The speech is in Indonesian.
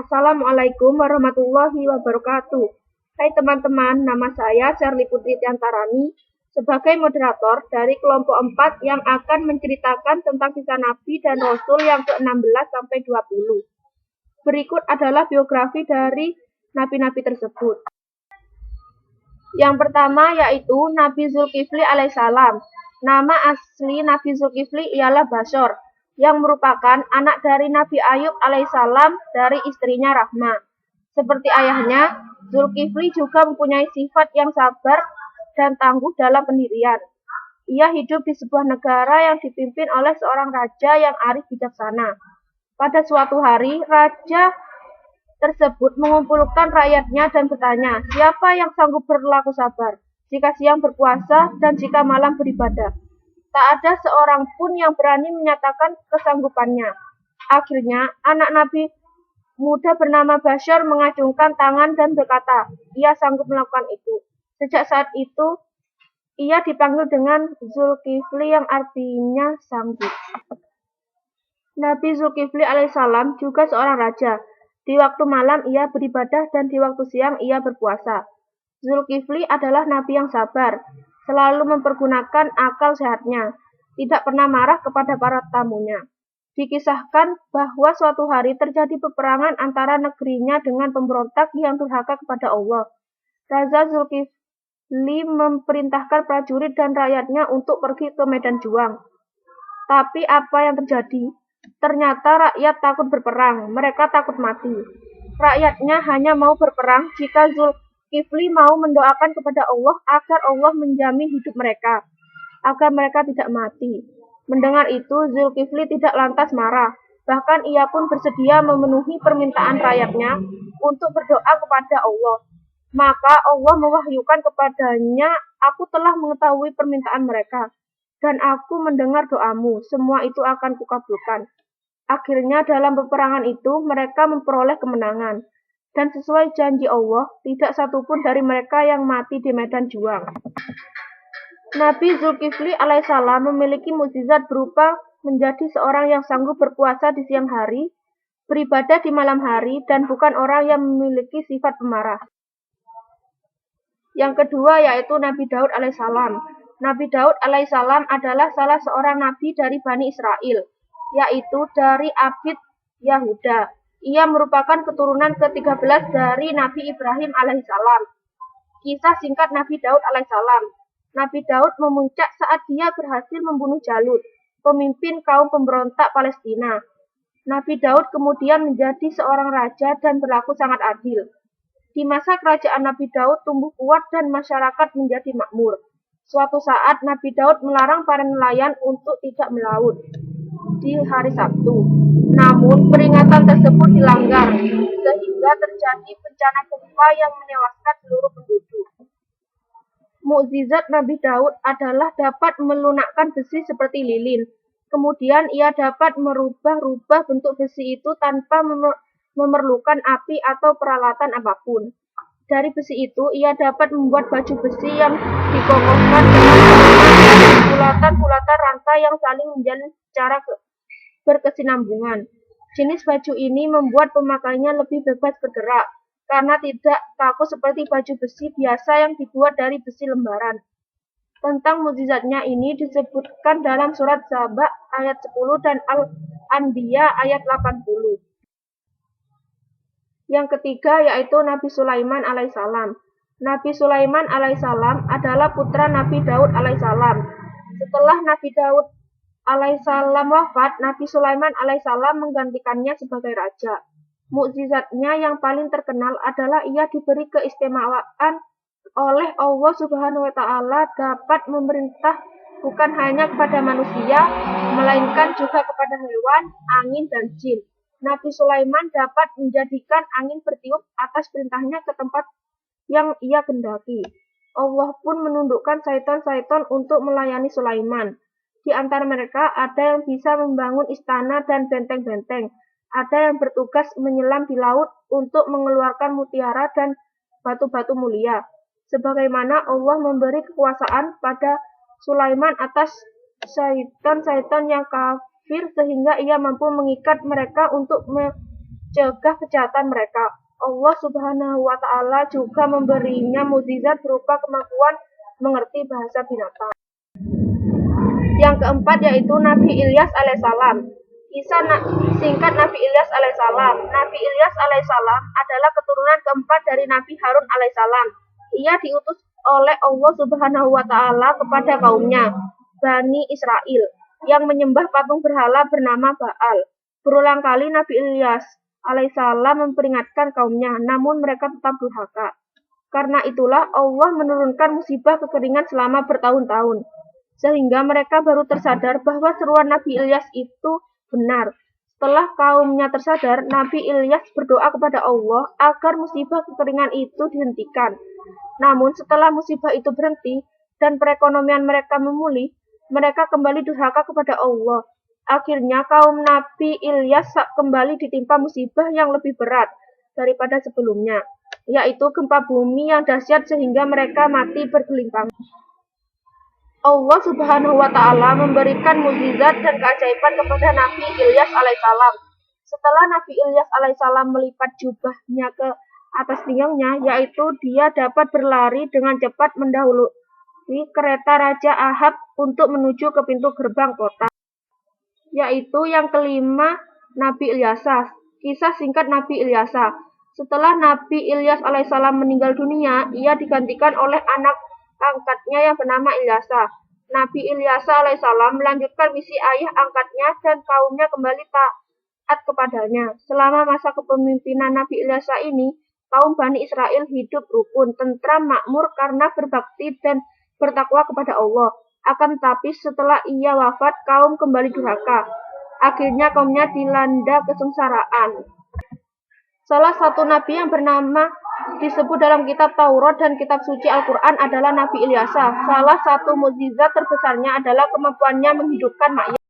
Assalamualaikum warahmatullahi wabarakatuh. Hai teman-teman, nama saya Sherly Putri Tiantarani sebagai moderator dari kelompok 4 yang akan menceritakan tentang kisah Nabi dan Rasul yang ke-16 sampai 20. Berikut adalah biografi dari nabi-nabi tersebut. Yang pertama yaitu Nabi Zulkifli alaihissalam. Nama asli Nabi Zulkifli ialah Basyar, yang merupakan anak dari Nabi Ayub alaihissalam dari istrinya Rahma. Seperti ayahnya, Zulkifli juga mempunyai sifat yang sabar dan tangguh dalam pendirian. Ia hidup di sebuah negara yang dipimpin oleh seorang raja yang arif bijaksana. Pada suatu hari, raja tersebut mengumpulkan rakyatnya dan bertanya, siapa yang sanggup berlaku sabar jika siang berpuasa dan jika malam beribadah? Tak ada seorang pun yang berani menyatakan kesanggupannya. Akhirnya, anak Nabi muda bernama Basyar mengacungkan tangan dan berkata, ia sanggup melakukan itu. Sejak saat itu, ia dipanggil dengan Zulkifli yang artinya sanggup. Nabi Zulkifli alaihissalam juga seorang raja. Di waktu malam ia beribadah dan di waktu siang ia berpuasa. Zulkifli adalah nabi yang sabar, selalu mempergunakan akal sehatnya, tidak pernah marah kepada para tamunya. Dikisahkan bahwa suatu hari terjadi peperangan antara negerinya dengan pemberontak yang durhaka kepada Allah. Raja Zulkifli memerintahkan prajurit dan rakyatnya untuk pergi ke medan juang. Tapi apa yang terjadi? Ternyata rakyat takut berperang, mereka takut mati. Rakyatnya hanya mau berperang jika Zulkifli mau mendoakan kepada Allah agar Allah menjamin hidup mereka, agar mereka tidak mati. Mendengar itu, Zulkifli tidak lantas marah, bahkan ia pun bersedia memenuhi permintaan rakyatnya untuk berdoa kepada Allah. Maka Allah mewahyukan kepadanya, aku telah mengetahui permintaan mereka, dan aku mendengar doamu, semua itu akan kukabulkan. Akhirnya dalam peperangan itu mereka memperoleh kemenangan. Dan sesuai janji Allah, tidak satupun dari mereka yang mati di medan juang. Nabi Zulkifli alaihissalam memiliki mukjizat berupa menjadi seorang yang sanggup berpuasa di siang hari, beribadah di malam hari, dan bukan orang yang memiliki sifat pemarah. Yang kedua yaitu Nabi Daud alaihissalam. Nabi Daud alaihissalam adalah salah seorang nabi dari Bani Israel, yaitu dari Abid Yahuda. Ia merupakan keturunan ke-13 dari Nabi Ibrahim alaihissalam. Kisah singkat Nabi Daud alaihissalam. Nabi Daud memuncak saat dia berhasil membunuh Jalut, pemimpin kaum pemberontak Palestina. Nabi Daud kemudian menjadi seorang raja dan berlaku sangat adil. Di masa kerajaan Nabi Daud tumbuh kuat dan masyarakat menjadi makmur. Suatu saat Nabi Daud melarang para nelayan untuk tidak melaut di hari Sabtu. Namun peringatan tersebut dilanggar sehingga terjadi bencana gempa yang menewaskan seluruh penduduk. Mukjizat Nabi Daud adalah dapat melunakkan besi seperti lilin. Kemudian ia dapat merubah-rubah bentuk besi itu tanpa memerlukan api atau peralatan apapun. Dari besi itu, ia dapat membuat baju besi yang dikokohkan dengan bulatan-bulatan rantai yang saling menjalin secara berkesinambungan. Jenis baju ini membuat pemakainya lebih bebas bergerak, karena tidak kaku seperti baju besi biasa yang dibuat dari besi lembaran. Tentang mukjizatnya ini disebutkan dalam surat Saba ayat 10 dan Al-Anbiya ayat 80. Yang ketiga yaitu Nabi Sulaiman alaihissalam. Nabi Sulaiman alaihissalam adalah putra Nabi Daud alaihissalam. Setelah Nabi Daud alaihissalam wafat, Nabi Sulaiman alaihissalam menggantikannya sebagai raja. Mukjizatnya yang paling terkenal adalah ia diberi keistimewaan oleh Allah Subhanahu wa Ta'ala dapat memerintah bukan hanya kepada manusia, melainkan juga kepada hewan, angin, dan jin. Nabi Sulaiman dapat menjadikan angin bertiup atas perintahnya ke tempat yang ia kendaki. Allah pun menundukkan syaitan-syaitan untuk melayani Sulaiman. Di antara mereka ada yang bisa membangun istana dan benteng-benteng. Ada yang bertugas menyelam di laut untuk mengeluarkan mutiara dan batu-batu mulia. Sebagaimana Allah memberi kekuasaan pada Sulaiman atas syaitan-syaitan yang kafir sehingga ia mampu mengikat mereka untuk mencegah kejahatan mereka. Allah Subhanahu wa Ta'ala juga memberinya mukjizat berupa kemampuan mengerti bahasa binatang. Yang keempat yaitu Nabi Ilyas alaihissalam. Kisah singkat Nabi Ilyas alaihissalam. Nabi Ilyas alaihissalam adalah keturunan keempat dari Nabi Harun alaihissalam. Ia diutus oleh Allah Subhanahu wa Ta'ala kepada kaumnya, Bani Israel, yang menyembah patung berhala bernama Baal. Berulang kali Nabi Ilyas alaihissalam memperingatkan kaumnya, namun mereka tetap durhaka. Karena itulah Allah menurunkan musibah kekeringan selama bertahun-tahun, sehingga mereka baru tersadar bahwa seruan Nabi Ilyas itu benar. Setelah kaumnya tersadar, Nabi Ilyas berdoa kepada Allah agar musibah kekeringan itu dihentikan. Namun setelah musibah itu berhenti dan perekonomian mereka memulih, mereka kembali durhaka kepada Allah. Akhirnya kaum Nabi Ilyas kembali ditimpa musibah yang lebih berat daripada sebelumnya, yaitu gempa bumi yang dahsyat sehingga mereka mati bergelimpangan. Allah Subhanahu wa Ta'ala memberikan mukjizat dan keajaiban kepada Nabi Ilyas alaihissalam. Setelah Nabi Ilyas alaihissalam melipat jubahnya ke atas pingginya, yaitu dia dapat berlari dengan cepat mendahului kereta Raja Ahab untuk menuju ke pintu gerbang kota. Yaitu yang kelima, Nabi Ilyasa. Kisah singkat Nabi Ilyasa. Setelah Nabi Ilyas alaihissalam meninggal dunia, ia digantikan oleh anak angkatnya yang bernama Ilyasa. Nabi Ilyasa alaihissalam melanjutkan misi ayah angkatnya dan kaumnya kembali taat kepadanya. Selama masa kepemimpinan Nabi Ilyasa ini, kaum Bani Israel hidup rukun, tentram, makmur karena berbakti dan bertakwa kepada Allah. Akan tetapi setelah ia wafat, kaum kembali durhaka. Akhirnya kaumnya dilanda kesengsaraan. Salah satu nabi yang bernama disebut dalam kitab Taurat dan kitab suci Al-Quran adalah Nabi Ilyasa. Salah satu mukjizat terbesarnya adalah kemampuannya menghidupkan mayat.